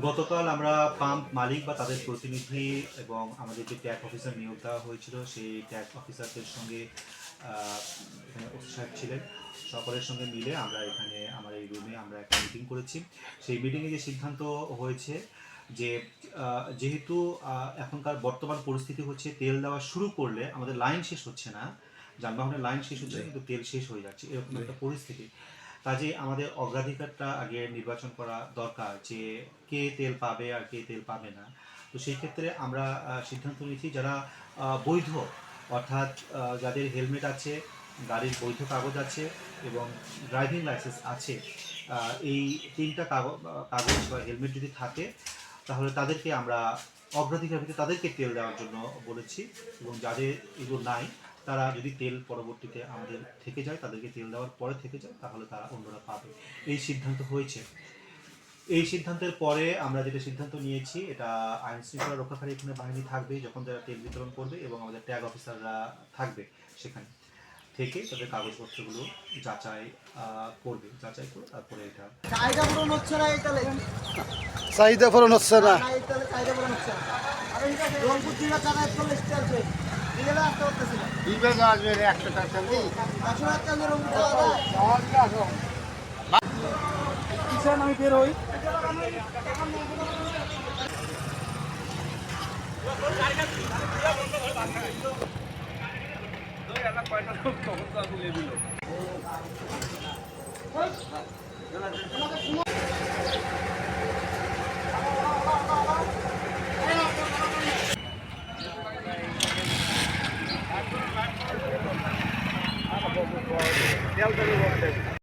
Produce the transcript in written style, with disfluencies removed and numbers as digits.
গতকাল আমরা পাম্প মালিক বা তাদের প্রতিনিধি এবং আমাদের যে ট্যাগ অফিসার নিয়োগ দেওয়া হয়েছিল সেই ট্যাগ অফিসারদের সঙ্গে এখানে ওসি সাহেব ছিলেন, সকলের সঙ্গে মিলে আমরা এখানে আমার এই রুমে আমরা একটা মিটিং করেছি। সেই মিটিংয়ে যে সিদ্ধান্ত হয়েছে যে যেহেতু এখনকার বর্তমান পরিস্থিতি হচ্ছে তেল দেওয়া শুরু করলে আমাদের লাইন শেষ হচ্ছে না, যানবাহনের লাইন শেষ হচ্ছে কিন্তু তেল শেষ হয়ে যাচ্ছে, এরকম একটা পরিস্থিতি। কাজে আমাদের অগ্রাধিকারটা আগে নির্বাচন করা দরকার যে কে তেল পাবে আর কে তেল পাবে না। তো সেই ক্ষেত্রে আমরা সিদ্ধান্ত নিয়েছি যারা বৈধ, অর্থাৎ যাদের হেলমেট আছে, গাড়ির বৈধ কাগজ আছে এবং ড্রাইভিং লাইসেন্স আছে, এই তিনটা কাগজ বা হেলমেট যদি থাকে তাহলে তাদেরকে আমরা অগ্রাধিকার ভিত্তিতে তাদেরকে তেল দেওয়ার জন্য বলেছি। এবং যাদের এগুলো নাই তারা যদি তেল পরবর্তীতে আমাদের থেকে যায়, তাদেরকে তেল দেওয়ার পরে থেকে যায়, তাহলে তারা অন্যরা পাবে। এই সিদ্ধান্ত হয়েছে। এই সিদ্ধান্তের পরে আমরা যেটা সিদ্ধান্ত নিয়েছি, এটা আইন শৃঙ্খলা রক্ষাকারী এখানে বাহিনী থাকবে যখন তারা তেল বিতরণ করবে এবং আমাদের ট্যাগ অফিসাররা থাকবে সেখানে থেকে তাদের কাগজপত্রগুলো যাচাই করবে, যাচাই করে তারপরে এটা চাহিদা পূরণ হচ্ছে না। এই তাহলে চাহিদা পূরণ হচ্ছে না। এই তাহলে চাহিদা পূরণ হচ্ছে না। আরে এটা রংপুর জেলা চাঁদা চলে এসছে আছে এগুলো আসতে হচ্ছে না। বিবেক আসবে 100 টাকা দিয়ে। আসলে একটা আমি রংপুর চাঁদা কিষান আমি বের হই।